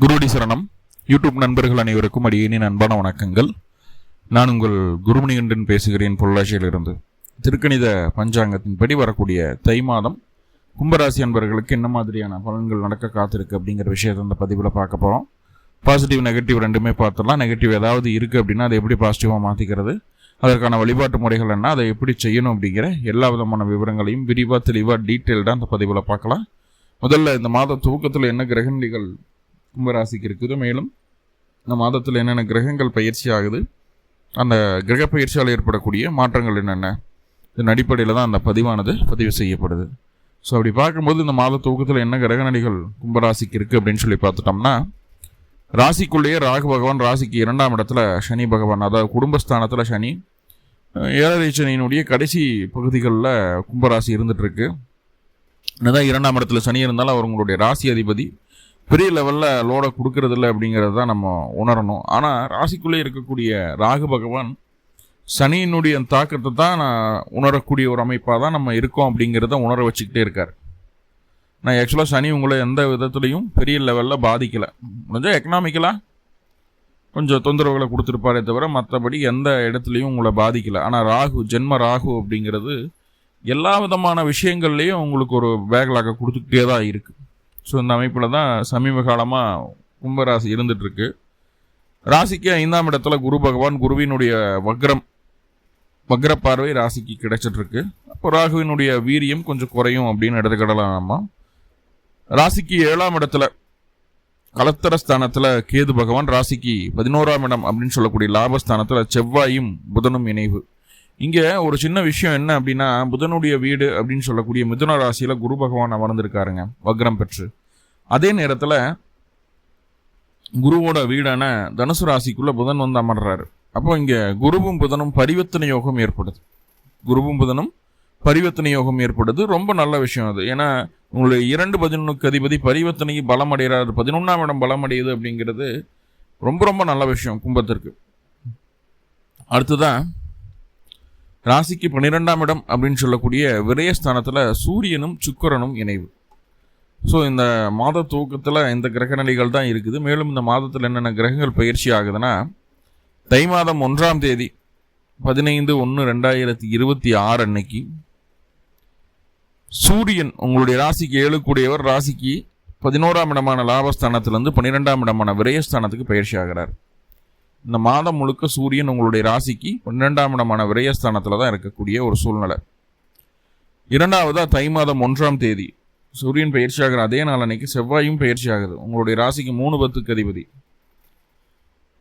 குருவடி சரணம். யூடியூப் நண்பர்கள் அனைவருக்கும் அடியேனின் அன்பான வணக்கங்கள். நான் உங்கள் குருமணிகண்டன் பேசுகிறேன் பொள்ளாச்சியிலிருந்து. திருக்கணித பஞ்சாங்கத்தின்படி வரக்கூடிய தை மாதம் கும்பராசி அன்பர்களுக்கு என்ன மாதிரியான பலன்கள் நடக்க காத்திருக்கு அப்படிங்கிற விஷயத்தை இந்த பதிவில் பார்க்க போகிறோம். பாசிட்டிவ் நெகட்டிவ் ரெண்டுமே பார்த்துடலாம். நெகட்டிவ் ஏதாவது இருக்குது அப்படின்னா அதை எப்படி பாசிட்டிவாக மாற்றிக்கிறது, அதற்கான வழிபாட்டு முறைகள் என்ன, அதை எப்படி செய்யணும் அப்படிங்கிற எல்லா விதமான விவரங்களையும் விரிவாக தெளிவாக டீட்டெயில்டாக அந்த பதிவில் பார்க்கலாம். முதல்ல இந்த மாத துவக்கத்தில் என்ன கிரகநிலைகள் கும்பராசிக்கு இருக்குது, மேலும் இந்த மாதத்தில் என்னென்ன கிரகங்கள் பயிற்சி ஆகுது, அந்த கிரக பயிற்சியால் ஏற்படக்கூடிய மாற்றங்கள் என்னென்ன, இதன் அடிப்படையில் தான் அந்த பதிவு செய்யப்படுது. ஸோ அப்படி பார்க்கும்போது இந்த மாத துவக்கத்தில் என்ன கிரகநிலைகள் கும்பராசிக்கு இருக்குது அப்படின்னு சொல்லி பார்த்துட்டோம்னா, ராசிக்குள்ளேயே ராகு பகவான் ராசிக்கு 2ஆம் இடத்துல சனி பகவான், அதாவது குடும்பஸ்தானத்தில் சனி, 7ரை சனியினுடைய கடைசி பகுதிகளில் கும்பராசி இருந்துகிட்ருக்கு. என்னதான் 2ஆம் இடத்துல சனி இருந்தாலும் அவர் உங்களுடைய ராசி அதிபதி, பெரிய லெவலில் லோடை கொடுக்கறதில்ல அப்படிங்கிறது தான் நம்ம உணரணும். ஆனால் ராசிக்குள்ளே இருக்கக்கூடிய ராகு பகவான் சனியினுடைய தாக்கத்தை தான் நான் உணரக்கூடிய ஒரு அமைப்பாக தான் நம்ம இருக்கோம் அப்படிங்கிறத உணர வச்சுக்கிட்டே இருக்கார். நான் ஆக்சுவலாக சனி உங்களை எந்த விதத்துலையும் பெரிய லெவலில் பாதிக்கலை, கொஞ்சம் எக்கனாமிக்கலாக கொஞ்சம் தொந்தரவுகளை கொடுத்துருப்பாரே தவிர மற்றபடி எந்த இடத்துலையும் உங்களை பாதிக்கலை. ஆனால் ராகு, ஜென்ம ராகு அப்படிங்கிறது எல்லா விதமான விஷயங்கள்லேயும் உங்களுக்கு ஒரு பேக்லாக கொடுத்துக்கிட்டே தான் இருக்குது. ஸோ இந்த அமைப்பில் தான் சமீப காலமாக கும்பராசி இருந்துகிட்ருக்கு. ராசிக்கு 5ஆம் இடத்துல குரு பகவான், குருவினுடைய வக்ர பார்வை ராசிக்கு கிடைச்சிட்ருக்கு. அப்போ ராகுவினுடைய வீரியம் கொஞ்சம் குறையும் அப்படின்னு எடுத்துக்கிடலாம். நம்ம ராசிக்கு 7ஆம் இடத்துல கலத்தர ஸ்தானத்தில் கேது பகவான், ராசிக்கு 11ஆம் இடம் அப்படின்னு சொல்லக்கூடிய லாபஸ்தானத்தில் செவ்வாயும் புதனும் இணைவு. இங்கே ஒரு சின்ன விஷயம் என்ன அப்படின்னா, புதனுடைய வீடு அப்படின்னு சொல்லக்கூடிய மிதுன ராசியில் குரு பகவான் அமர்ந்திருக்காருங்க வக்ரம் பெற்று. அதே நேரத்தில் குருவோட வீடான தனுசு ராசிக்குள்ள புதன் வந்து அமர்றாரு. அப்போ இங்கே குருவும் புதனும் பரிவர்த்தனை யோகம் ஏற்படுது. ரொம்ப நல்ல விஷயம் அது. ஏன்னா உங்களுடைய 2-11 அதிபதி பரிவர்த்தனை பலம் அடைகிறார், 11ஆம் இடம் பலம் அடையுது அப்படிங்கிறது ரொம்ப ரொம்ப நல்ல விஷயம் கும்பத்திற்கு. அடுத்ததான் ராசிக்கு 12ஆம் இடம் அப்படின்னு சொல்லக்கூடிய விரயஸ்தானத்தில் சூரியனும் சுக்கிரனும் இணைவு. ஸோ இந்த மாத துவக்கத்தில் இந்த கிரகநிலைகள் தான் இருக்குது. மேலும் இந்த மாதத்தில் என்னென்ன கிரகங்கள் பயிற்சி ஆகுதுன்னா, தை மாதம் 1ஆம் தேதி 15/1/2026 அன்னைக்கு சூரியன் உங்களுடைய ராசிக்கு 7 கூடியவர் ராசிக்கு 11ஆம் இடமான லாபஸ்தானத்திலிருந்து 12ஆம் இடமான விரயஸ்தானத்துக்கு பயிற்சி ஆகிறார். இந்த மாதம் முழுக்க சூரியன் உங்களுடைய ராசிக்கு 12ஆம் இடமான விரயஸ்தானத்தில் தான் இருக்கக்கூடிய ஒரு சூழ்நிலை. இரண்டாவதாக தை மாதம் 1ஆம் தேதி சூரியன் பயிற்சி ஆகிற அதே நாள் அன்னைக்கு செவ்வாயும் பயிற்சி ஆகுது. உங்களுடைய ராசிக்கு 3-10 அதிபதி,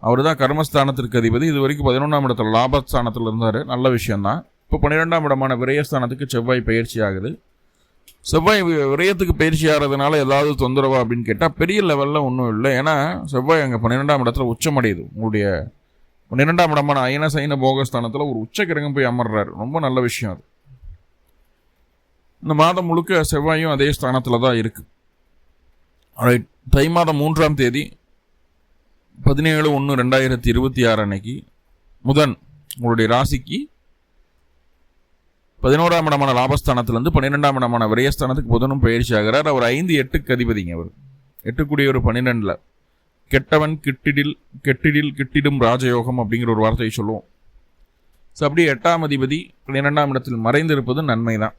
அவர் தான் கர்மஸ்தானத்திற்கு அதிபதி. இது வரைக்கும் 11ஆம் இடத்துல லாபஸ்தானத்தில் இருந்தார், நல்ல விஷயம்தான். இப்போ 12ஆம் இடமான விரயஸ்தானத்துக்கு செவ்வாய் பயிற்சி ஆகுது. செவ்வாய் விரயத்துக்கு பயிற்சி ஆகிறதுனால ஏதாவது தொந்தரவா அப்படின்னு கேட்டால் பெரிய லெவலில் ஒன்றும் இல்லை. ஏன்னா செவ்வாய் அங்கே 12ஆம் இடத்துல உச்சமடையுது. உங்களுடைய 12ஆம் இடமான அயன சைன போகஸ்தானத்தில் ஒரு உச்ச கிரகம் போய் அமர்றாரு. ரொம்ப நல்ல விஷயம் அது. இந்த மாதம் முழுக்க செவ்வாயும் அதே ஸ்தானத்தில் தான் இருக்கு. தை மாதம் 3ஆம் தேதி 17/1/2026 அன்னைக்கு புதன் உங்களுடைய ராசிக்கு 11ஆம் இடமான லாபஸ்தானத்திலிருந்து 12ஆம் இடமான விரயஸ்தானத்துக்கு புதனும் பயிற்சி ஆகிறார். அவர் 5-8 அதிபதிங்க. அவர் 8 கூடிய ஒரு 12 கெட்டவன் கிட்டிடும் ராஜயோகம் அப்படிங்கிற ஒரு வார்த்தையை சொல்லுவோம். ஸோ அப்படி 8ஆம் அதிபதி 12ஆம் இடத்தில் மறைந்திருப்பது நன்மை தான்.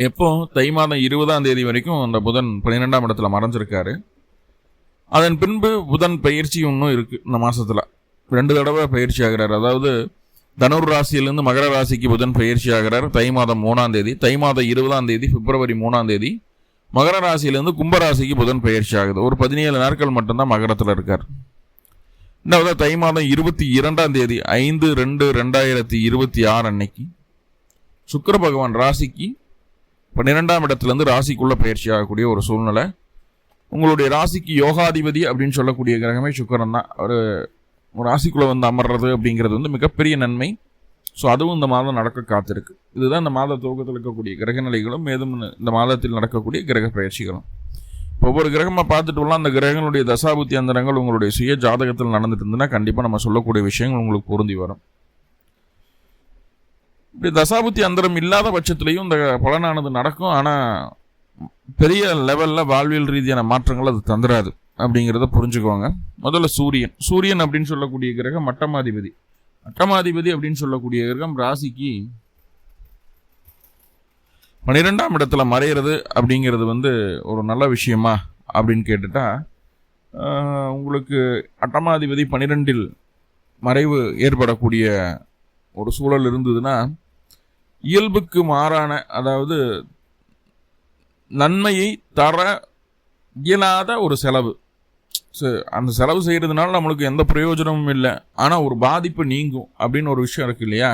எப்போ தை மாதம் 20ஆம் தேதி வரைக்கும் அந்த புதன் 12ஆம் இடத்துல மறைஞ்சிருக்காரு. அதன் பின்பு புதன் பயிற்சி இன்னும் இருக்கு. இந்த மாசத்துல 2 தடவை பயிற்சி ஆகிறார். அதாவது தனுர் ராசியிலிருந்து மகர ராசிக்கு புதன் பயிற்சி ஆகிறார் தை மாதம் 3ஆம் தேதி. தை மாதம் 20ஆம் தேதி பிப்ரவரி 3ஆம் தேதி மகர ராசியிலிருந்து கும்பராசிக்கு புதன் பயிற்சி ஆகுது. ஒரு 17 நாட்கள் மட்டும்தான் மகரத்தில் இருக்கார். ரெண்டாவது தை மாதம் 22ஆம் தேதி 5/2/2026 அன்னைக்கு சுக்கிர பகவான் ராசிக்கு 12ஆம் இடத்துலேருந்து ராசிக்குள்ள பயிற்சி ஆகக்கூடிய ஒரு சூழ்நிலை. உங்களுடைய ராசிக்கு யோகாதிபதி அப்படின்னு சொல்லக்கூடிய கிரகமே சுக்கிரன் தான். ஒரு ராசிக்குள்ளே வந்து அமர்றது அப்படிங்கிறது வந்து மிகப்பெரிய நன்மை. ஸோ அதுவும் இந்த மாதம் நடக்க காத்திருக்கு. இதுதான் இந்த மாத துவக்கத்தில் இருக்கக்கூடிய கிரகநிலைகளும் மேலும் இந்த மாதத்தில் நடக்கக்கூடிய கிரக பயிற்சிகளும். ஒவ்வொரு கிரகமாக பார்த்துட்டு வரலாம். அந்த கிரகங்களுடைய தசாபுத்தி அந்தரங்கள் உங்களுடைய சுய ஜாதகத்தில் நடந்துட்டு இருந்ததுன்னா கண்டிப்பாக நம்ம சொல்லக்கூடிய விஷயங்கள் உங்களுக்கு பொருந்தி வரும். இப்படி தசாபுத்தி அந்தரம் இல்லாத பட்சத்துலையும் இந்த பலனானது நடக்கும். ஆனால் பெரிய லெவலில் வாழ்வியல் ரீதியான மாற்றங்கள் அது தந்துடாது அப்படிங்கிறத புரிஞ்சுக்கோங்க. முதல்ல சூரியன் அப்படின்னு சொல்லக்கூடிய கிரகம் அட்டமாதிபதி அப்படின்னு சொல்லக்கூடிய கிரகம் ராசிக்கு 12ஆம் இடத்துல மறையிறது அப்படிங்கிறது ஒரு நல்ல விஷயமா அப்படின்னு கேட்டுட்டா, உங்களுக்கு அட்டமாதிபதி 12இல் மறைவு ஏற்படக்கூடிய ஒரு சூழல் இருந்ததுன்னா இயல்புக்கு மாறான, அதாவது நன்மையை தர இயலாத ஒரு செலவு. அந்த செலவு செய்கிறதுனால நம்மளுக்கு எந்த பிரயோஜனமும் இல்லை, ஆனால் ஒரு பாதிப்பு நீங்கும் அப்படின்னு ஒரு விஷயம் இருக்குது இல்லையா?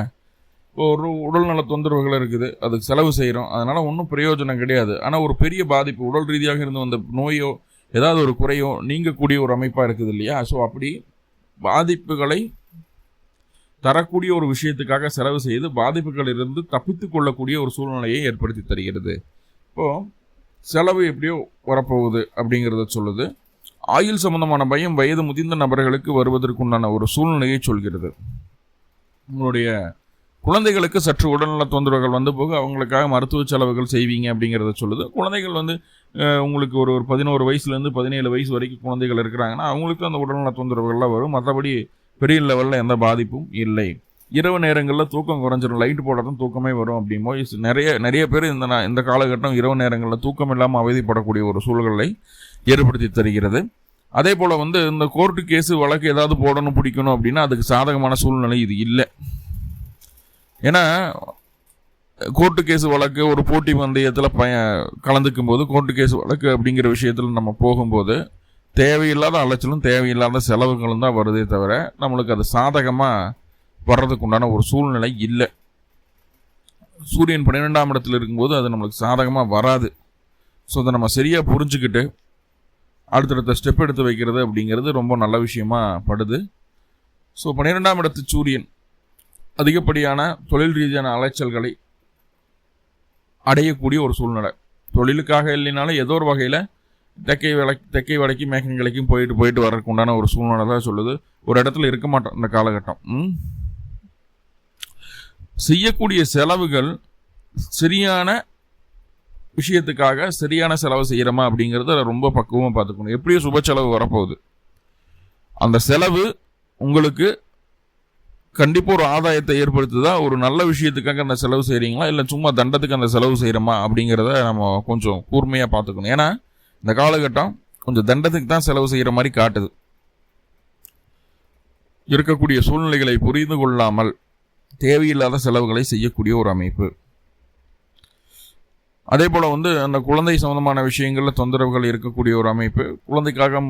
இப்போ ஒரு உடல்நல தொந்தரவுகள் இருக்குது, அதுக்கு செலவு செய்கிறோம், அதனால் ஒன்றும் பிரயோஜனம் கிடையாது. ஆனால் ஒரு பெரிய பாதிப்பு, உடல் ரீதியாக இருந்து வந்த நோயோ ஏதாவது ஒரு குறையோ நீங்கக்கூடிய ஒரு அமைப்பாக இருக்குது இல்லையா? ஸோ அப்படி பாதிப்புகளை தரக்கூடிய ஒரு விஷயத்துக்காக செலவு செய்து பாதிப்புகளிலிருந்து தப்பித்து கொள்ளக்கூடிய ஒரு சூழ்நிலையை ஏற்படுத்தி தருகிறது. இப்போது செலவு எப்படியோ வரப்போகுது அப்படிங்கிறத சொல்லுது. ஆயுள் சம்பந்தமான பயம் வயது முதிர்ந்த நபர்களுக்கு வருவதற்குண்டான ஒரு சூழ்நிலையை சொல்கிறது. உங்களுடைய குழந்தைகளுக்கு சற்று உடல்நல தொந்தரவுகள் வந்து போக அவங்களுக்காக மருத்துவ செலவுகள் செய்வீங்க அப்படிங்கிறத சொல்லுது. குழந்தைகள் உங்களுக்கு ஒரு 11 வயசுலேருந்து 17 வயசு வரைக்கும் குழந்தைகள் இருக்கிறாங்கன்னா அவங்களுக்கு அந்த உடல்நல தொந்தரவுகள்லாம் வரும். மற்றபடி பெரிய லெவலில் எந்த பாதிப்பும் இல்லை. இரவு நேரங்களில் தூக்கம் குறைஞ்சிடும், லைட்டு போட்டால் தூக்கமே வரும் அப்படிமோ நிறைய பேர் இந்த காலகட்டம் இரவு நேரங்களில் தூக்கம் இல்லாமல் அவதிப்படக்கூடிய ஒரு சூழல்களை ஏற்படுத்தி தருகிறது. அதே போல் இந்த கோர்ட்டு கேஸு வழக்கு ஏதாவது போடணும் பிடிக்கணும் அப்படின்னா அதுக்கு சாதகமான சூழ்நிலை இது இல்லை. ஏன்னா கோர்ட்டு கேஸு வழக்கு ஒரு போட்டி பந்தயத்தில் கலந்துக்கும் போது கோர்ட்டு கேஸு வழக்கு அப்படிங்கிற விஷயத்தில் நம்ம போகும்போது தேவையில்லாத அலைச்சலும் தேவையில்லாத செலவுகளும் தான் வருதே தவிர நம்மளுக்கு அது சாதகமாக வர்றதுக்கு உண்டான ஒரு சூழ்நிலை இல்லை. சூரியன் 12ஆம் இடத்துல இருக்கும்போது அது நம்மளுக்கு சாதகமாக வராது. ஸோ அதை நம்ம சரியாக புரிஞ்சுக்கிட்டு அடுத்தடுத்த ஸ்டெப் எடுத்து வைக்கிறது அப்படிங்கிறது ரொம்ப நல்ல விஷயமா படுது. ஸோ 12ஆம் இடத்து சூரியன் அதிகப்படியான தொழில் ரீதியான அலைச்சல்களை அடையக்கூடிய ஒரு சூழ்நிலை. தொழிலுக்காக இல்லைனாலும் ஏதோ ஒரு வகையில் தெற்கை வடக்கி மேகங்களைக்கும் போயிட்டு வர்றதுக்கு உண்டான ஒரு சூழ்நிலை தான் சொல்லுது. ஒரு இடத்துல இருக்க மாட்டோம் இந்த காலகட்டம். செய்யக்கூடிய செலவுகள் சரியான விஷயத்துக்காக சரியான செலவு செய்கிறோமா அப்படிங்கிறத ரொம்ப பக்குவமாக பார்த்துக்கணும். எப்படியும் சுப செலவு வரப்போகுது. அந்த செலவு உங்களுக்கு கண்டிப்பாக ஒரு ஆதாயத்தை ஏற்படுத்துதா, ஒரு நல்ல விஷயத்துக்காக அந்த செலவு செய்கிறீங்களா, இல்லை சும்மா தண்டத்துக்கு அந்த செலவு செய்கிறோமா அப்படிங்கிறத நம்ம கொஞ்சம் கூர்மையாக பார்த்துக்கணும். ஏன்னா இந்த காலகட்டம் கொஞ்சம் தண்டத்துக்கு தான் செலவு செய்கிற மாதிரி காட்டுது. இருக்கக்கூடிய சூழ்நிலைகளை புரிந்து கொள்ளாமல் தேவையில்லாத செலவுகளை செய்யக்கூடிய ஒரு அமைப்பு. அதே போல் அந்த குழந்தை சம்பந்தமான விஷயங்களில் தொந்தரவுகள் இருக்கக்கூடிய ஒரு அமைப்பு. குழந்தைக்காக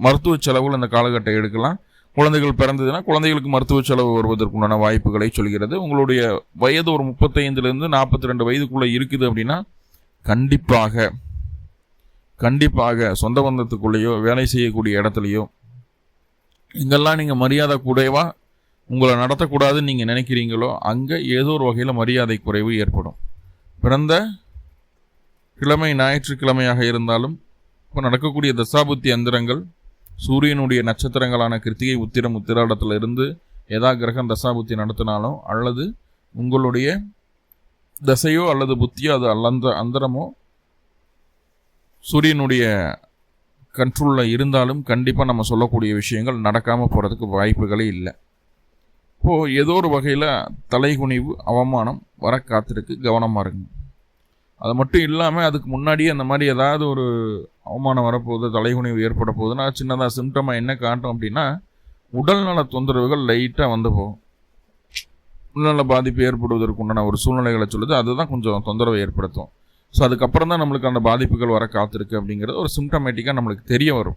மருத்துவ செலவுகள் இந்த காலகட்டம் எடுக்கலாம். குழந்தைகள் பிறந்ததுன்னா குழந்தைகளுக்கு மருத்துவ செலவு வருவதற்குண்டான வாய்ப்புகளை சொல்கிறது. உங்களுடைய வயது ஒரு 35லேருந்து 42 வயதுக்குள்ளே இருக்குது அப்படின்னா கண்டிப்பாக சொந்த பந்தத்துக்குள்ளேயோ வேலை செய்யக்கூடிய இடத்துலையோ இங்கெல்லாம் நீங்கள் மரியாதை குறைவாக உங்களை நடத்தக்கூடாதுன்னு நீங்கள் நினைக்கிறீங்களோ அங்கே ஏதோ ஒரு வகையில் மரியாதை குறைவு ஏற்படும். பிறந்த கிழமை ஞாயிற்றுக்கிழமையாக இருந்தாலும் இப்போ நடக்கக்கூடிய தசாபுத்தி அந்தரங்கள் சூரியனுடைய நட்சத்திரங்களான கிருத்திகை உத்திரம் உத்திராடத்தில் இருந்து ஏதா கிரகம் தசாபுத்தி நடத்தினாலும் அல்லது உங்களுடைய தசையோ அல்லது புத்தியோ அது அந்தரமோ சூரியனுடைய கண்ட்ரோலில் இருந்தாலும் கண்டிப்பாக நம்ம சொல்லக்கூடிய விஷயங்கள் நடக்காமல் போகிறதுக்கு வாய்ப்புகளே இல்லை. இப்போது ஏதோ ஒரு வகையில் தலைகுனிவு அவமானம் வர காத்திருக்கு, கவனமாக இருங்க. அது மட்டும் இல்லாமல் அதுக்கு முன்னாடியே அந்த மாதிரி ஏதாவது ஒரு அவமானம் வரப்போகுது, தலைகுனிவு ஏற்பட போகுதுன்னா சின்னதாக சிம்டமாக என்ன காட்டும் அப்படின்னா உடல்நல தொந்தரவுகள் லைட்டாக போகும். உடல்நல பாதிப்பு ஏற்படுவதற்கு உண்டான ஒரு சூழ்நிலைகளை சொல்லுது. அதுதான் கொஞ்சம் தொந்தரவை ஏற்படுத்தும். ஸோ அதுக்கப்புறம் தான் நம்மளுக்கு அந்த பாதிப்புகள் வர காத்திருக்கு அப்படிங்கிறது ஒரு சிம்டமேட்டிக்காக நம்மளுக்கு தெரிய வரும்.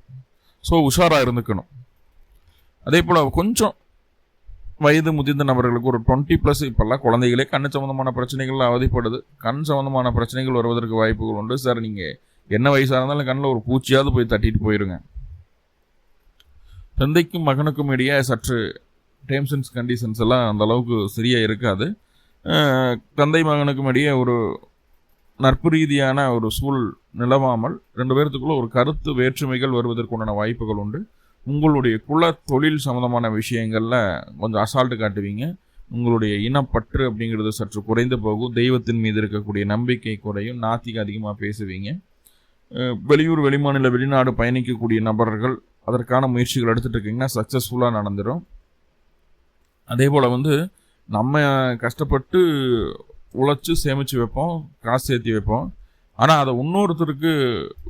ஸோ உஷாராக இருந்துக்கணும். அதே போல் கொஞ்சம் வயது முதிர்ந்த நபர்களுக்கு ஒரு 20+ இப்போல்லாம் குழந்தைகளே கண் சம்மந்தமான பிரச்சனைகள் அவதிப்படுது. கண் சம்மந்தமான பிரச்சனைகள் வருவதற்கு வாய்ப்புகள் உண்டு. சார் நீங்கள் என்ன வயசாக இருந்தாலும் கண்ணில் ஒரு பூச்சியாவது போய் தட்டிட்டு போயிருங்க. தந்தைக்கும் மகனுக்கும் இடையே சற்று டேர்ம்ஸ் அண்ட் கண்டிஷன்ஸ் எல்லாம் அந்த அளவுக்கு சரியாக இருக்காது. தந்தை மகனுக்கும் இடையே ஒரு நட்பு ரீதியான ஒரு சூழ் நிலவாமல் 2 பேர்த்துக்குள்ள ஒரு கருத்து வேற்றுமைகள் வருவதற்குண்டான வாய்ப்புகள் உண்டு. உங்களுடைய குல தொழில் சம்மந்தமான விஷயங்களில் கொஞ்சம் அசால்ட்டு காட்டுவீங்க. உங்களுடைய இனப்பற்று அப்படிங்கிறது சற்று குறைந்து போகும். தெய்வத்தின் மீது இருக்கக்கூடிய நம்பிக்கை குறையும். நாத்திகம் அதிகமாக பேசுவீங்க. வெளியூர், வெளிமாநில, வெளிநாடு பயணிக்கக்கூடிய நபர்கள் அதற்கான முயற்சிகள் எடுத்துகிட்டு இருக்கீங்கன்னா சக்ஸஸ்ஃபுல்லாக நடந்துடும். அதே போல் நம்ம கஷ்டப்பட்டு உழைச்சி சேமித்து வைப்போம், காசு சேர்த்தி வைப்போம். ஆனால் அதை இன்னொருத்தருக்கு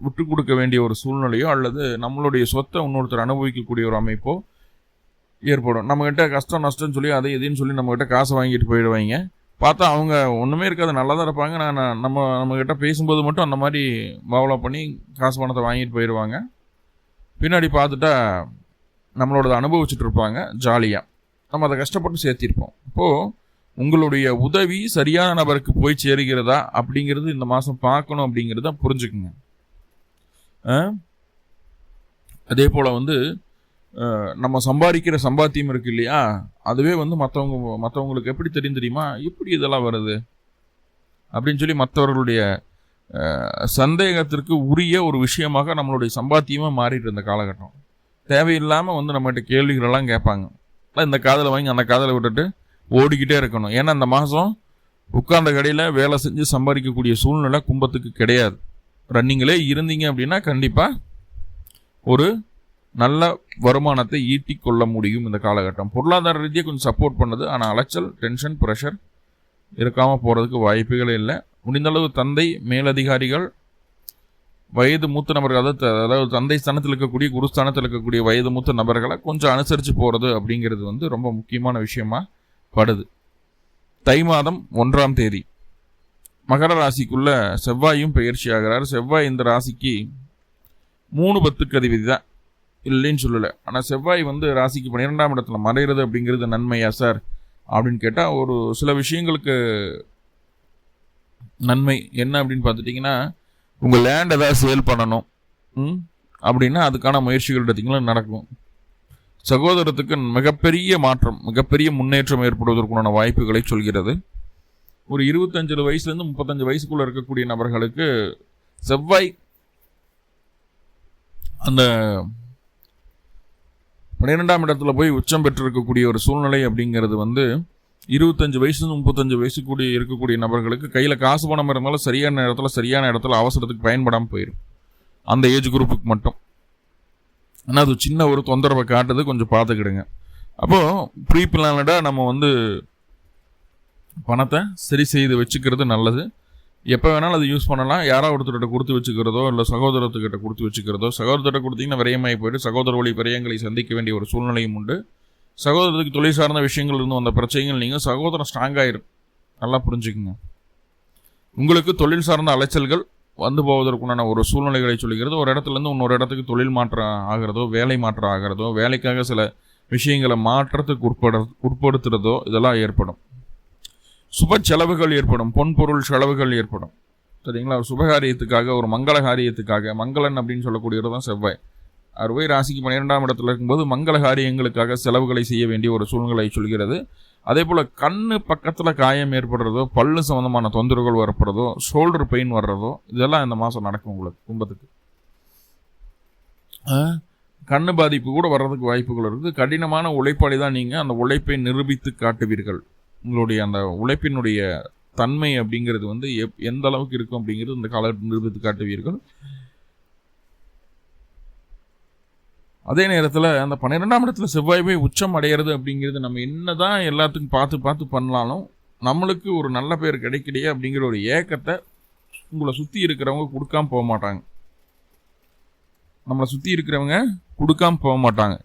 விட்டு கொடுக்க வேண்டிய ஒரு சூழ்நிலையோ அல்லது நம்மளுடைய சொத்தை இன்னொருத்தர் அனுபவிக்கக்கூடிய ஒரு அமைப்போ ஏற்படும். நம்மகிட்ட கஷ்டம் நஷ்டம்னு சொல்லி அதை எதுன்னு சொல்லி நம்மகிட்ட காசை வாங்கிட்டு போயிடுவாங்க. பார்த்தா அவங்க ஒன்றுமே இருக்காது, நல்லா தான் இருப்பாங்க. நம்மகிட்ட பேசும்போது மட்டும் அந்த மாதிரி பாவலா பண்ணி காசு பணத்தை வாங்கிட்டு போயிடுவாங்க. பின்னாடி பார்த்துட்டா நம்மளோட அனுபவிச்சுட்டு இருப்பாங்க ஜாலியாக. நம்ம அதை கஷ்டப்பட்டு சேர்த்திருப்போம். இப்போது உங்களுடைய உதவி சரியான நபருக்கு போய் சேருகிறதா அப்படிங்கிறது இந்த மாதம் பார்க்கணும் அப்படிங்கிறத புரிஞ்சுக்குங்க. அதே போல் நம்ம சம்பாதிக்கிற சம்பாத்தியம் இருக்கு இல்லையா, அதுவே மற்றவங்களுக்கு எப்படி தெரியுமா, எப்படி இதெல்லாம் வருது அப்படின்னு சொல்லி மற்றவர்களுடைய சந்தேகத்திற்கு உரிய ஒரு விஷயமாக நம்மளுடைய சம்பாத்தியமாக மாறிட்டு இருந்த காலகட்டம். தேவையில்லாமல் நம்மகிட்ட கேள்விகளெல்லாம் கேட்பாங்க. இந்த காதலை வாங்கி அந்த காதலை விட்டுட்டு ஓடிக்கிட்டே இருக்கணும். ஏன்னா இந்த மாதம் உட்கார்ந்த கடையில் வேலை செஞ்சு சம்பாதிக்கக்கூடிய சூழ்நிலை கும்பத்துக்கு கிடையாது. ரன்னிங்களே இருந்தீங்க அப்படின்னா கண்டிப்பாக ஒரு நல்ல வருமானத்தை ஈட்டி கொள்ள முடியும். இந்த காலகட்டம் பொருளாதார ரீதியாக கொஞ்சம் சப்போர்ட் பண்ணுது. ஆனால் அலைச்சல், டென்ஷன், ப்ரெஷர் இருக்காமல் போகிறதுக்கு வாய்ப்புகளே இல்லை. முடிந்தளவு தந்தை, மேலதிகாரிகள், வயது மூத்த நபர்கள், அதாவது தந்தை ஸ்தானத்தில் இருக்கக்கூடிய, குருஸ்தானத்தில் இருக்கக்கூடிய வயது மூத்த நபர்களை கொஞ்சம் அனுசரித்து போகிறது அப்படிங்கிறது ரொம்ப முக்கியமான விஷயமா படுது. தை மாதம் 1ஆம் தேதி மகர ராசிக்குள்ள செவ்வாயும் பயிற்சி ஆகிறார். செவ்வாய் இந்த ராசிக்கு 3/10 அதிபதி தான், இல்லைன்னு சொல்லலை. ஆனால் செவ்வாய் ராசிக்கு 12ஆம் இடத்துல மறைகிறது அப்படிங்கிறது நன்மையா சார் அப்படின்னு கேட்டால் ஒரு சில விஷயங்களுக்கு நன்மை. என்ன அப்படின்னு பார்த்துட்டிங்கன்னா, உங்கள் லேண்ட் ஏதாவது சேல் பண்ணணும் அப்படின்னா அதுக்கான முயற்சிகள் எடுத்திங்கன்னா நடக்கும். சகோதரத்துக்கு மிகப்பெரிய மாற்றம், மிகப்பெரிய முன்னேற்றம் ஏற்படுவதற்குண்டான வாய்ப்புகளை சொல்கிறது. ஒரு 25 வயசுலேருந்து 35 வயசுக்குள்ளே இருக்கக்கூடிய நபர்களுக்கு செவ்வாய் அந்த 12ஆம் இடத்துல போய் உச்சம் பெற்றிருக்கக்கூடிய ஒரு சூழ்நிலை அப்படிங்கிறது 25 வயசுலேருந்து 35 வயசுக்குரிய இருக்கக்கூடிய நபர்களுக்கு கையில் காசு பணம் இருந்தாலும் சரியான இடத்துல அவசரத்துக்கு பயன்படாமல் போயிடும். அந்த ஏஜ் குரூப்புக்கு மட்டும். ஆனால் அது சின்ன ஒரு தொந்தரவை காட்டுது, கொஞ்சம் பார்த்துக்கிடுங்க. அப்போது ப்ரீ பிளானடாக நம்ம பணத்தை சரி செய்து வச்சுக்கிறது நல்லது. எப்போ வேணாலும் அது யூஸ் பண்ணலாம். யாராவது ஒருத்தர்கிட்ட கொடுத்து வச்சுக்கிறதோ இல்லை சகோதரத்துக்கிட்ட கொடுத்து வச்சுக்கிறதோ. சகோதரர்கிட்ட கொடுத்தீங்கன்னா விரயமாகி போயிட்டு சகோதர வழி விரயங்களை சந்திக்க வேண்டிய ஒரு சூழ்நிலையும் உண்டு. சகோதரத்துக்கு தொழில் சார்ந்த விஷயங்கள் இருந்து வந்த பிரச்சனைகள் நீங்கள் சகோதரம் ஸ்ட்ராங்காயிரும். நல்லா புரிஞ்சுக்குங்க. உங்களுக்கு தொழில் சார்ந்த அலைச்சல்கள் போவதற்குண்டான ஒரு சூழ்நிலைகளை சொல்கிறது. ஒரு இடத்துலேருந்து இன்னொரு இடத்துக்கு தொழில் மாற்றம் ஆகிறதோ, வேலை மாற்றம் ஆகிறதோ, வேலைக்காக சில விஷயங்களை மாற்றத்துக்கு உட்படுத்துறதோ இதெல்லாம் ஏற்படும். சுப செலவுகள் ஏற்படும், பொன்பொருள் செலவுகள் ஏற்படும். சரிங்களா? சுபகாரியத்துக்காக, ஒரு மங்கள காரியத்துக்காக, மங்களன் அப்படின்னு சொல்லக்கூடியது தான் செவ்வாய். அறுவை ராசிக்கு 12ஆம் இடத்துல இருக்கும்போது மங்கள காரியங்களுக்காக செலவுகளை செய்ய வேண்டிய ஒரு சூழ்நிலை சொல்கிறது. அதே போல் கண்ணு பக்கத்தில் காயம் ஏற்படுறதோ, பல்லு சம்மந்தமான தொந்தரவுகள் வரப்படுறதோ, ஷோல்டர் பெயின் வர்றதோ இதெல்லாம் இந்த மாதம் நடக்கும். உங்களுக்கு கும்பத்துக்கு கண்ணு பாதிப்பு கூட வர்றதுக்கு வாய்ப்புகள் இருக்குது. கடினமான உழைப்பாளி தான் நீங்கள். அந்த உழைப்பை நிரூபித்து காட்டுவீர்கள். உங்களுடைய அந்த உழைப்பினுடைய தன்மை அப்படிங்கிறது எந்த அளவுக்கு இருக்கும் அப்படிங்கிறது இந்த காலகட்டத்தில் நிரூபித்து காட்டுவீர்கள். அதே நேரத்தில் அந்த 12ஆம் இடத்துல செவ்வாய் போய் உச்சம் அடைகிறது அப்படிங்கிறது நம்ம என்னதான் எல்லாத்துக்கும் பார்த்து பண்ணாலும் நம்மளுக்கு ஒரு நல்ல பேர் கிடைக்கலையே அப்படிங்கிற ஒரு ஏக்கத்தை உங்களை சுற்றி இருக்கிறவங்க கொடுக்காம போக மாட்டாங்க. நம்மளை சுற்றி இருக்கிறவங்க கொடுக்காம போக மாட்டாங்க.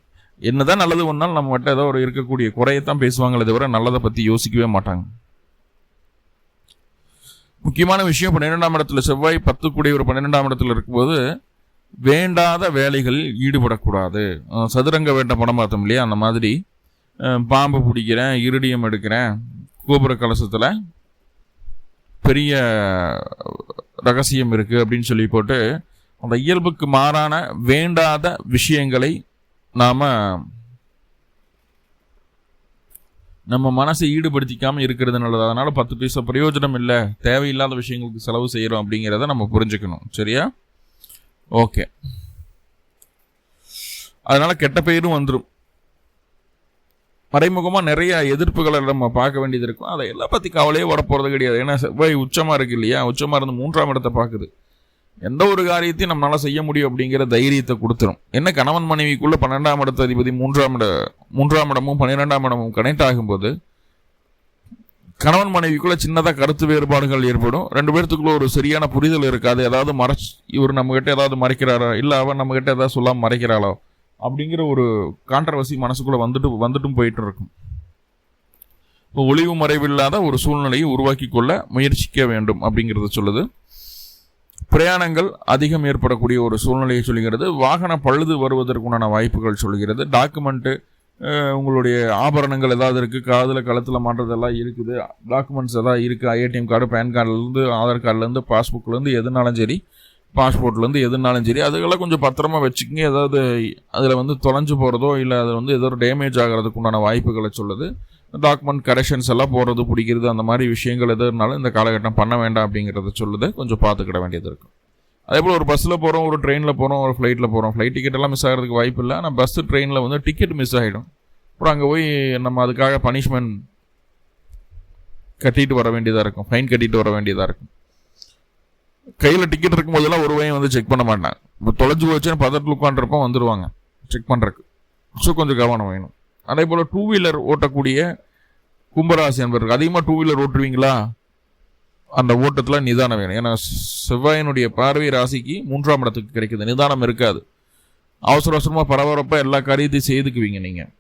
என்னதான் நல்லது ஒன்றாலும் நம்ம மட்டும் ஏதோ ஒரு இருக்கக்கூடிய குறையத்தான் பேசுவாங்களே தவிர நல்லதை பற்றி யோசிக்கவே மாட்டாங்க. முக்கியமான விஷயம், 12ஆம் இடத்துல செவ்வாய் 10 கூடிய ஒரு 12ஆம் இடத்துல இருக்கும்போது வேண்டாத வேலைகளில் ஈடுபடக்கூடாது. சதுரங்க வேண்ட படம் பார்த்தோம் இல்லையா, அந்த மாதிரி பாம்பு பிடிக்கிறேன், இருடியம் எடுக்கிறேன், கோபுர கலசத்தில் பெரிய ரகசியம் இருக்குது அப்படின்னு சொல்லி போட்டு அந்த இயல்புக்கு மாறான வேண்டாத விஷயங்களை நாம் நம்ம மனசை ஈடுபடுத்திக்காமல் இருக்கிறது நல்லது. அதனால் 10 பைசா பிரயோஜனம் இல்லை, தேவையில்லாத விஷயங்களுக்கு செலவு செய்கிறோம் அப்படிங்கிறத நம்ம புரிஞ்சுக்கணும். சரியா? ஓகே. அதனால் கெட்ட பெயரும் வந்துடும். மறைமுகமாக நிறைய எதிர்ப்புகளை நம்ம பார்க்க வேண்டியது இருக்கும். அதை எல்லாம் பற்றி கவலையே வரப்போகிறது கிடையாது. ஏன்னா செவ்வாய் உச்சமாக இருக்குது இல்லையா, உச்சமாக இருந்து 3ஆம் இடத்தை பார்க்குது. எந்த ஒரு காரியத்தையும் நம்மளால் செய்ய முடியும் அப்படிங்கிற தைரியத்தை கொடுத்துரும். என்ன கணவன் மனைவிக்குள்ளே 12ஆம் இடத்த அதிபதி 3ஆம் இடமும் 12ஆம் இடமும் கனெக்ட் ஆகும்போது கணவன் மனைவிக்குள்ளே சின்னதாக கருத்து வேறுபாடுகள் ஏற்படும். 2 பேர்த்துக்குள்ள ஒரு சரியான புரிதல் இருக்காது. ஏதாவது இவர் நம்மகிட்ட ஏதாவது மறைக்கிறாரோ, இல்லை அவன் நம்மகிட்ட ஏதாவது சொல்லாமல் மறைக்கிறாளோ அப்படிங்கிற ஒரு கான்ட்ரவர்சி மனசுக்குள்ளே வந்துட்டும் போயிட்டு இருக்கும். இப்போ ஒளிவு மறைவில்லாத ஒரு சூழ்நிலையை உருவாக்கி கொள்ள முயற்சிக்க வேண்டும் அப்படிங்கிறத சொல்லுது. பிரயாணங்கள் அதிகம் ஏற்படக்கூடிய ஒரு சூழ்நிலையை சொல்லுகிறது. வாகன பழுது வருவதற்குண்டான வாய்ப்புகள் சொல்கிறது. டாக்குமெண்ட்டு, உங்களுடைய ஆபரணங்கள் ஏதாவது இருக்குது, காதில் கழுத்தில் மாட்டுறதெல்லாம் இருக்குது, டாக்குமெண்ட்ஸ் எதாவது இருக்குது, ஏடிஎம் கார்டு, பேன் கார்டுலேருந்து, ஆதார் கார்டுலேருந்து, பாஸ்புக்லேருந்து எதுனாலும் சரி, பாஸ்போர்ட்லேருந்து எதுனாலும் சரி, அதுக்கெல்லாம் கொஞ்சம் பத்திரமா வச்சுக்கோங்க. ஏதாவது அதில் தொலைஞ்சு போகிறதோ இல்லை அது ஏதோ டேமேஜ் ஆகிறதுக்கு உண்டான வாய்ப்புகளை சொல்லுது. டாக்குமெண்ட் கரெக்ஷன்ஸ் எல்லாம் போடுறது பிடிக்கிறது, அந்த மாதிரி விஷயங்கள் எதுனாலும் இந்த காலகட்டம் பண்ண வேண்டாம் அப்படிங்கிறத சொல்லுது. கொஞ்சம் பார்த்துக்கிட வேண்டியது இருக்கும். அதே போல் ஒரு பஸ்ஸில் போகிறோம், ஒரு ட்ரெயினில் போகிறோம், ஒரு ஃப்ளைட்டில் போகிறோம். ஃப்ளைட் டிக்கெட் எல்லாம் மிஸ் ஆகிறதுக்கு வாய்ப்பு இல்லை. ஆனால் பஸ்ஸு ட்ரெயினில் டிக்கெட் மிஸ் ஆகிடும். அப்புறம் அங்கே போய் நம்ம அதுக்காக பனிஷ்மெண்ட் கட்டிட்டு வர வேண்டியதாக இருக்கும், ஃபைன் கட்டிட்டு வர வேண்டியதாக இருக்கும். கையில் டிக்கெட் இருக்கும் போதெல்லாம் ஒரு வகையும் செக் பண்ண மாட்டாங்க. இப்போ தொலைஞ்சு போச்சுன்னு பதட்டில் உட்காந்துருப்போம், வந்துடுவாங்க செக் பண்ணுறதுக்கு. ஸோ கொஞ்சம் கவனம் வேணும். அதே போல் 2 வீலர் ஓட்டக்கூடிய கும்பராசி என்பவர்கள் அதிகமாக 2 வீலர் ஓட்டுருவீங்களா, அந்த ஓட்டத்தில் நிதானம் வேணும். ஏன்னா செவ்வாயினுடைய பார்வை ராசிக்கு 3ஆம் இடத்துக்கு கிடைக்குது. நிதானம் இருக்காது. அவசர அவசரமாக பரபரப்பாக எல்லா காரியத்தையும் செய்துக்குவீங்க நீங்கள்.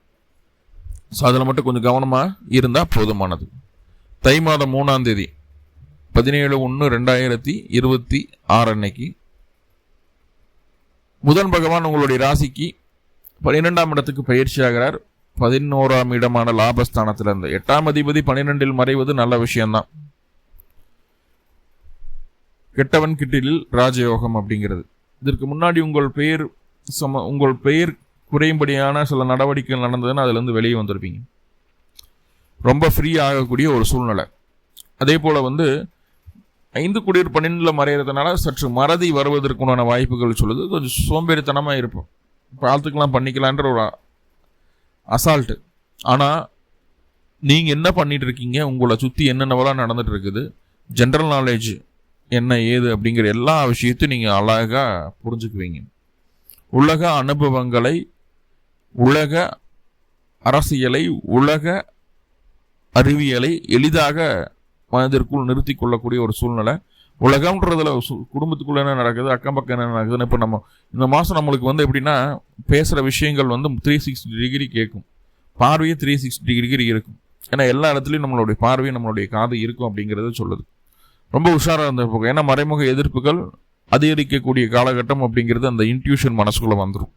ஸோ அதில் மட்டும் கொஞ்சம் கவனமாக இருந்தால் போதுமானது. தை மாதம் 3ஆம் தேதி 17/1/2026 அன்னைக்கு புதன் பகவான் உங்களுடைய ராசிக்கு 12ஆம் இடத்துக்கு பயிற்சி ஆகிறார். 11ஆம் இடமான லாபஸ்தானத்திலிருந்து 8ஆம் அதிபதி 12இல் மறைவது நல்ல விஷயம்தான். கெட்டவன் கிட்டிலில் ராஜயோகம் அப்படிங்கிறது. இதற்கு முன்னாடி உங்கள் பெயர் குறையும்படியான சில நடவடிக்கைகள் நடந்ததுன்னு அதுலேருந்து வெளியே வந்திருப்பீங்க. ரொம்ப ஃப்ரீ ஆகக்கூடிய ஒரு சூழ்நிலை. அதே போல் 5 குடியர் 12 மறைகிறதுனால சற்று மறதி வருவதற்குண்டான வாய்ப்புகள் சொல்லுது. கொஞ்சம் சோம்பேறித்தனமாக இருப்போம், பார்த்துக்கலாம் பண்ணிக்கலான்ற ஒரு அசால்ட்டு. ஆனால் நீங்கள் என்ன பண்ணிட்டு இருக்கீங்க, உங்களை சுற்றி என்னென்னவெல்லாம் நடந்துட்டு இருக்குது, ஜென்ரல் நாலேஜ் என்ன ஏது அப்படிங்கிற எல்லா விஷயத்தையும் நீங்கள் அழகாக புரிஞ்சுக்குவீங்க. உலக அனுபவங்களை, உலக அரசியலை, உலக அறிவியலை எளிதாக மனதிற்குள் நிறுத்தி கொள்ளக்கூடிய ஒரு சூழ்நிலை. உலகம்ன்றதுல குடும்பத்துக்குள்ள என்ன நடக்குது, அக்கம் பக்கம் என்ன நடக்குதுன்னு இப்போ நம்ம இந்த மாதம் நம்மளுக்கு எப்படின்னா பேசுகிற விஷயங்கள் 360 டிகிரி கேட்கும். பார்வையே 360 டிகிரி இருக்கும். ஏன்னா எல்லா இடத்துலையும் நம்மளுடைய பார்வையும் நம்மளுடைய காது இருக்கும் அப்படிங்கிறத சொல்லுது. ரொம்ப உஷாராக இருந்திருப்போம். ஏன்னா மறைமுக எதிர்ப்புகள் அதிகரிக்கக்கூடிய காலகட்டம் அப்படிங்கிறது அந்த இன்ட்யூஷன் மனசுக்குள்ளே வந்துடும்.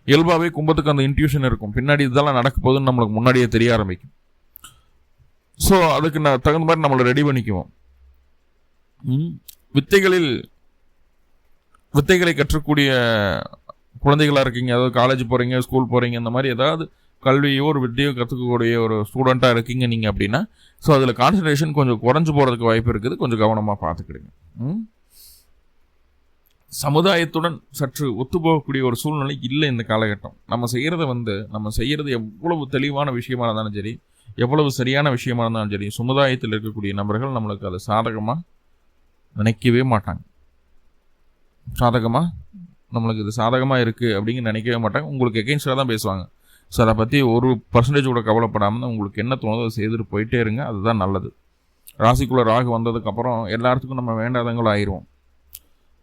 இயல்பாகவே கும்பத்துக்கு அந்த இன்ட்யூஷன் இருக்கும். பின்னாடி இதெல்லாம் நடக்க போகுதுன்னு நம்மளுக்கு முன்னாடியே தெரிய ஆரம்பிக்கும். ஸோ அதுக்கு தகுந்த மாதிரி நம்மளை ரெடி பண்ணிக்குவோம். வித்தைகளை கற்றக்கூடிய குழந்தைகளாக இருக்கீங்க, அதாவது காலேஜ் போகிறீங்க, ஸ்கூல் போகிறீங்க, இந்த மாதிரி ஏதாவது கல்வியோ ஒரு வித்தையோ கற்றுக்கக்கூடிய ஒரு ஸ்டூடெண்ட்டாக இருக்கீங்க நீங்கள் அப்படின்னா, ஸோ அதில் கான்சன்ட்ரேஷன் கொஞ்சம் குறைஞ்சு போகிறதுக்கு வாய்ப்பு இருக்குது. கொஞ்சம் கவனமாக பார்த்துக்கிடுங்க. சமுதாயத்துடன் சற்று ஒத்துப்போகக்கூடிய ஒரு சூழ்நிலை இல்லை இந்த காலகட்டம். நம்ம செய்கிறது எவ்வளவு தெளிவான விஷயமா இருந்தாலும் சரி, எவ்வளவு சரியான விஷயமா இருந்தாலும் சரி, சமுதாயத்தில் இருக்கக்கூடிய நபர்கள் நம்மளுக்கு அதை சாதகமாக நினைக்கவே மாட்டாங்க. நம்மளுக்கு இது சாதகமாக இருக்குது அப்படிங்கிற நினைக்கவே மாட்டாங்க. உங்களுக்கு எகெயின்ஸ்டாக தான் பேசுவாங்க. ஸோ அதை பற்றி 1% கூட கவலைப்படாமல் உங்களுக்கு என்ன தோணுதோ அதை செய்துட்டு போயிட்டே இருங்க. அதுதான் நல்லது. ராசிக்குள்ளே ராகு வந்ததுக்கப்புறம் எல்லாத்துக்கும் நம்ம வேண்டாதவங்களும் ஆயிடுவோம்.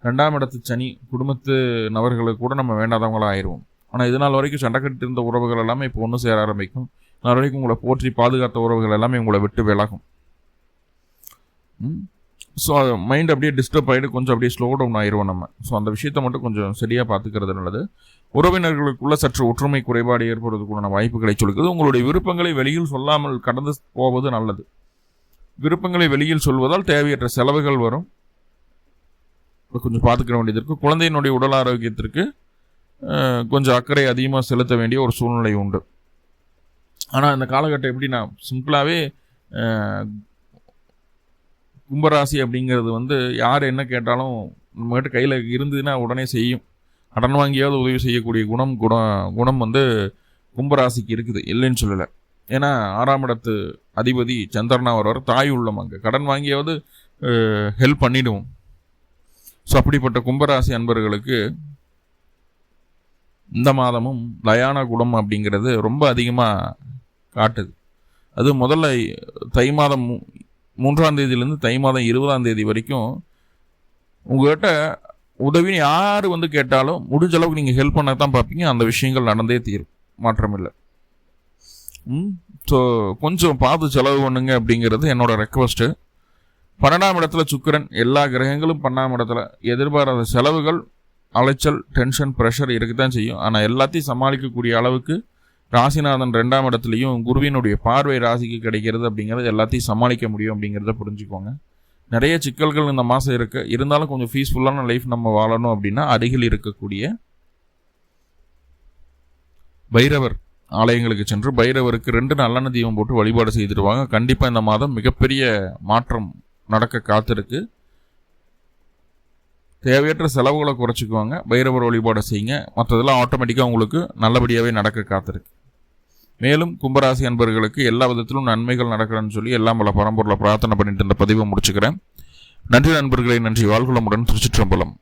2ஆம் இடத்து சனி குடும்பத்து நபர்களுக்கு கூட நம்ம வேண்டாதவங்களும் ஆயிடுவோம். ஆனால் இது நாள் வரைக்கும் சண்டை கட்டு இருந்த உறவுகள் எல்லாமே இப்போ ஒன்று சேர ஆரம்பிக்கும். நாள் வரைக்கும் உங்களை போற்றி பாதுகாத்த உறவுகள் எல்லாமே உங்களை விட்டு விலகும். ஸோ மைண்ட் அப்படியே டிஸ்டர்ப் ஆகிட்டு கொஞ்சம் அப்படியே ஸ்லோ டவுன் ஆயிடுவோம் நம்ம. ஸோ அந்த விஷயத்தை மட்டும் கொஞ்சம் சரியாக பார்த்துக்கிறது நல்லது. உறவினர்களுக்குள்ள சற்று ஒற்றுமை குறைபாடு ஏற்படுவதற்குள்ள வாய்ப்புகளை சொல்கிறது. உங்களுடைய விருப்பங்களை வெளியில் சொல்லாமல் கடந்து போவது நல்லது. விருப்பங்களை வெளியில் சொல்வதால் தேவையற்ற செலவுகள் வரும். கொஞ்சம் பார்த்துக்க வேண்டியது இருக்குது. குழந்தையினுடைய உடல் ஆரோக்கியத்திற்கு கொஞ்சம் அக்கறை அதிகமாக செலுத்த வேண்டிய ஒரு சூழ்நிலை உண்டு. ஆனால் இந்த காலகட்டம் எப்படின்னா சிம்பிளாகவே கும்பராசி அப்படிங்கிறது யார் என்ன கேட்டாலும் நம்மகிட்ட கையில் இருந்ததுன்னா உடனே செய்யும். கடன் வாங்கியாவது உதவி செய்யக்கூடிய குணம் குணம் கும்பராசிக்கு இருக்குது, இல்லைன்னு சொல்லலை. ஏன்னா 6ஆம் இடத்து அதிபதி சந்திரனா வருவார். தாய் உள்ளம் அங்கே கடன் வாங்கியாவது ஹெல்ப் பண்ணிடுவோம். ஸோ அப்படிப்பட்ட கும்பராசி அன்பர்களுக்கு இந்த மாதமும் தயான குணம் அப்படிங்கிறது ரொம்ப அதிகமாக காட்டுது. அது முதல்ல தை மாதம் 3ஆம் தேதியிலேருந்து தை மாதம் 20ஆம் தேதி வரைக்கும் உங்கள்கிட்ட உதவின்னு யார் கேட்டாலும் முடிஞ்ச அளவுக்கு நீங்கள் ஹெல்ப் பண்ண தான் பார்ப்பீங்க. அந்த விஷயங்கள் நடந்தே தீரும், மாற்றமில்லை. ஸோ கொஞ்சம் பார்த்து செலவு பண்ணுங்க அப்படிங்கிறது என்னோட ரெக்வஸ்ட்டு. 12ஆம் இடத்துல சுக்கிரன், எல்லா கிரகங்களும் 12ஆம் இடத்துல. எதிர்பாராத செலவுகள், அலைச்சல், டென்ஷன், ப்ரெஷர் இருக்குதான் செய்யும். ஆனால் எல்லாத்தையும் சமாளிக்கக்கூடிய அளவுக்கு ராசிநாதன் 2ஆம் இடத்துலையும் குருவினுடைய பார்வை ராசிக்கு கிடைக்கிறது அப்படிங்கிறது எல்லாத்தையும் சமாளிக்க முடியும் அப்படிங்கிறத புரிஞ்சுக்கோங்க. நிறைய சிக்கல்கள் இந்த மாதம் இருக்குது. இருந்தாலும் கொஞ்சம் பீஸ்ஃபுல்லான லைஃப் நம்ம வாழணும் அப்படின்னா அருகில் இருக்கக்கூடிய பைரவர் ஆலயங்களுக்கு சென்று பைரவருக்கு 2 நல்லெண்ணெய் தீபம் போட்டு வழிபாடு செய்துடுவாங்க. கண்டிப்பாக இந்த மாதம் மிகப்பெரிய மாற்றம் நடக்க காத்திருக்கு. தேவையற்ற செலவுகளை குறைச்சிக்குவாங்க, பைரவர் வழிபாடு செய்யுங்க. மற்றதெல்லாம் ஆட்டோமேட்டிக்காக உங்களுக்கு நல்லபடியாகவே நடக்க காத்திருக்கு. மேலும் கும்பராசி அன்பர்களுக்கு எல்லா விதத்திலும் நன்மைகள் நடக்கணும்னு சொல்லி எல்லாம் பல பரம்பொருளை பிரார்த்தனை பண்ணிட்டு இந்த பதிவை முடிச்சுக்கிறேன். நன்றி நண்பர்களே, நன்றி. வாழ்வுளமுடன். திருச்சிற்றம்பலம்.